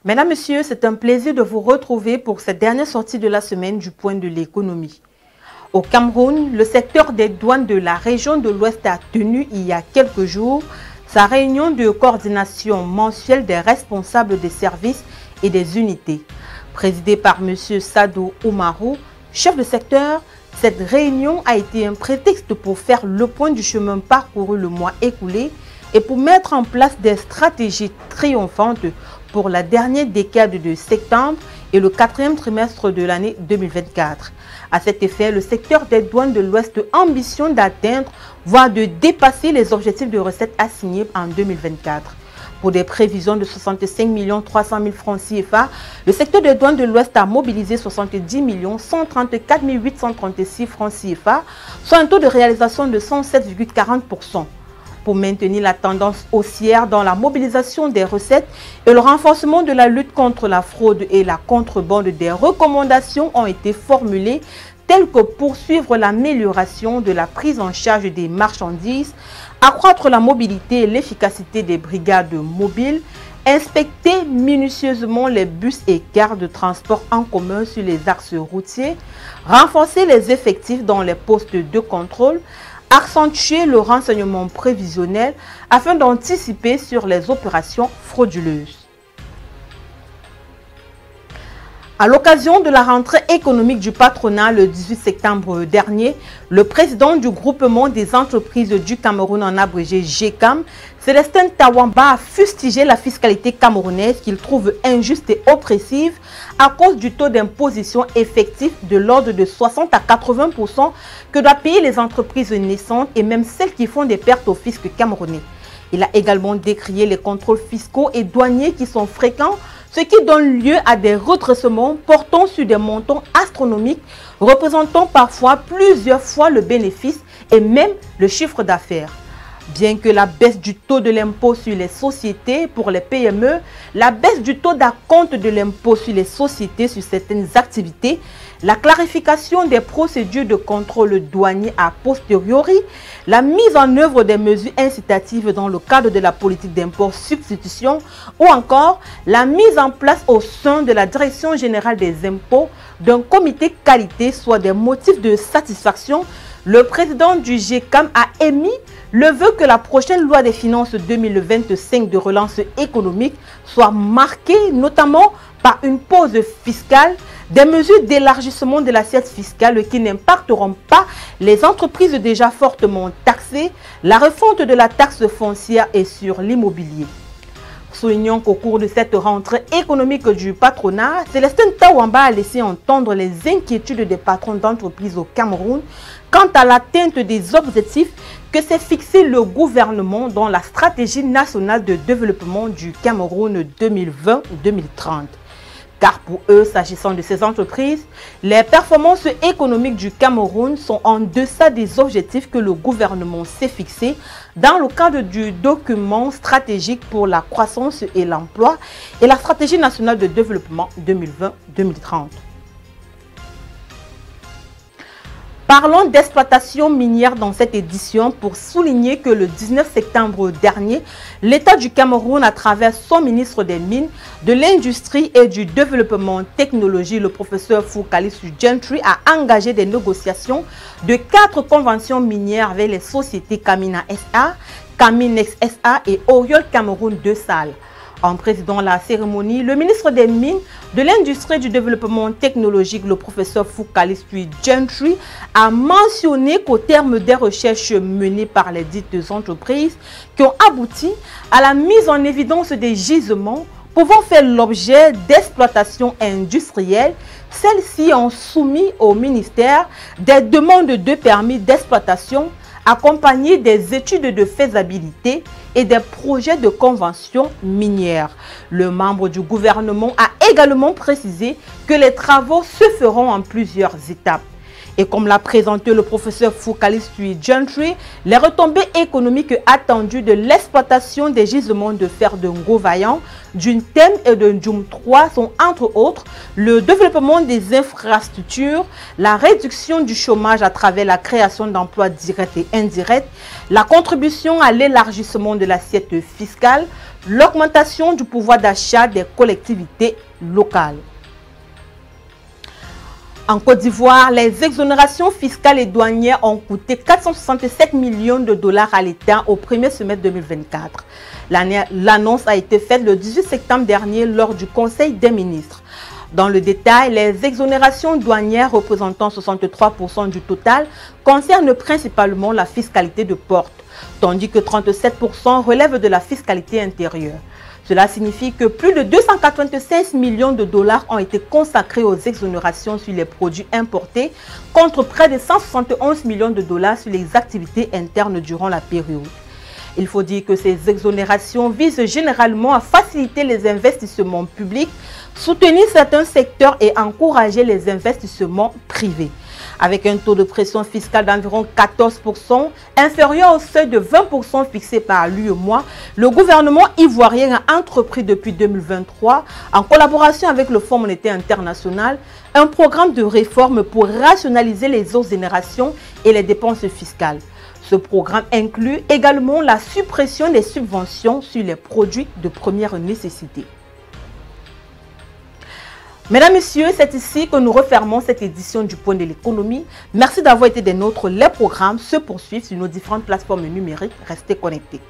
Mesdames, Messieurs, c'est un plaisir de vous retrouver pour cette dernière sortie de la semaine du point de l'économie. Au Cameroun, le secteur des douanes de la région de l'Ouest a tenu il y a quelques jours sa réunion de coordination mensuelle des responsables des services et des unités. Présidée par M. Sadou Oumarou, chef de secteur, cette réunion a été un prétexte pour faire le point du chemin parcouru le mois écoulé et pour mettre en place des stratégies triomphantes pour la dernière décade de septembre et le quatrième trimestre de l'année 2024. À cet effet, le secteur des douanes de l'Ouest ambitionne d'atteindre, voire de dépasser les objectifs de recettes assignés en 2024. Pour des prévisions de 65 300 000 francs CFA, le secteur des douanes de l'Ouest a mobilisé 70 134 836 francs CFA, soit un taux de réalisation de 107,40%. Pour maintenir la tendance haussière dans la mobilisation des recettes et le renforcement de la lutte contre la fraude et la contrebande, des recommandations ont été formulées telles que poursuivre l'amélioration de la prise en charge des marchandises, accroître la mobilité et l'efficacité des brigades mobiles, inspecter minutieusement les bus et cars de transport en commun sur les axes routiers, renforcer les effectifs dans les postes de contrôle, accentuer le renseignement prévisionnel afin d'anticiper sur les opérations frauduleuses. À l'occasion de la rentrée économique du patronat le 18 septembre dernier, le président du groupement des entreprises du Cameroun en abrégé GECAM, Célestin Tawamba, a fustigé la fiscalité camerounaise qu'il trouve injuste et oppressive à cause du taux d'imposition effectif de l'ordre de 60 à 80% que doivent payer les entreprises naissantes et même celles qui font des pertes au fisc camerounais. Il a également décrié les contrôles fiscaux et douaniers qui sont fréquents, ce qui donne lieu à des redressements portant sur des montants astronomiques, représentant parfois plusieurs fois le bénéfice et même le chiffre d'affaires. Bien que la baisse du taux de l'impôt sur les sociétés pour les PME, la baisse du taux d'acompte de l'impôt sur les sociétés sur certaines activités, la clarification des procédures de contrôle douanier a posteriori, la mise en œuvre des mesures incitatives dans le cadre de la politique d'import-substitution ou encore la mise en place au sein de la Direction générale des impôts d'un comité qualité soit des motifs de satisfaction, le président du GECAM a émis le vœu que la prochaine loi des finances 2025 de relance économique soit marquée notamment par une pause fiscale, des mesures d'élargissement de l'assiette fiscale qui n'impacteront pas les entreprises déjà fortement taxées, la refonte de la taxe foncière et sur l'immobilier. Soulignons qu'au cours de cette rentrée économique du patronat, Célestin Tawamba a laissé entendre les inquiétudes des patrons d'entreprises au Cameroun quant à l'atteinte des objectifs que s'est fixé le gouvernement dans la stratégie nationale de développement du Cameroun 2020-2030. Car pour eux, s'agissant de ces entreprises, les performances économiques du Cameroun sont en deçà des objectifs que le gouvernement s'est fixés dans le cadre du document stratégique pour la croissance et l'emploi et la stratégie nationale de développement 2020-2030. Parlons d'exploitation minière dans cette édition pour souligner que le 19 septembre dernier, l'État du Cameroun, à travers son ministre des Mines, de l'Industrie et du Développement Technologie, le professeur Foukalis Gentry, a engagé des négociations de 4 conventions minières avec les sociétés Camina SA, Caminex SA et Oriol Cameroun 2 Salles. En présidant la cérémonie, le ministre des Mines, de l'Industrie et du Développement Technologique, le professeur Foukalis Gentry, a mentionné qu'au terme des recherches menées par les dites entreprises qui ont abouti à la mise en évidence des gisements pouvant faire l'objet d'exploitation industrielle, celles-ci ont soumis au ministère des demandes de permis d'exploitation accompagnées des études de faisabilité et des projets de convention minière. Le membre du gouvernement a également précisé que les travaux se feront en plusieurs étapes. Et comme l'a présenté le professeur Foukalis Gentry, les retombées économiques attendues de l'exploitation des gisements de fer de Ngovayan, d'une TEM et de Djoum 3 sont entre autres le développement des infrastructures, la réduction du chômage à travers la création d'emplois directs et indirects, la contribution à l'élargissement de l'assiette fiscale, l'augmentation du pouvoir d'achat des collectivités locales. En Côte d'Ivoire, les exonérations fiscales et douanières ont coûté 467 millions de dollars à l'État au premier semestre 2024. L'annonce a été faite le 18 septembre dernier lors du Conseil des ministres. Dans le détail, les exonérations douanières représentant 63% du total concernent principalement la fiscalité de porte, tandis que 37% relèvent de la fiscalité intérieure. Cela signifie que plus de 296 millions de dollars ont été consacrés aux exonérations sur les produits importés, contre près de 171 millions de dollars sur les activités internes durant la période. Il faut dire que ces exonérations visent généralement à faciliter les investissements publics, soutenir certains secteurs et encourager les investissements privés. Avec un taux de pression fiscale d'environ 14%, inférieur au seuil de 20% fixé par l'UEMOA, le gouvernement ivoirien a entrepris depuis 2023, en collaboration avec le Fonds monétaire international, un programme de réforme pour rationaliser les exonérations et les dépenses fiscales. Ce programme inclut également la suppression des subventions sur les produits de première nécessité. Mesdames, Messieurs, c'est ici que nous refermons cette édition du Point de l'économie. Merci d'avoir été des nôtres. Les programmes se poursuivent sur nos différentes plateformes numériques. Restez connectés.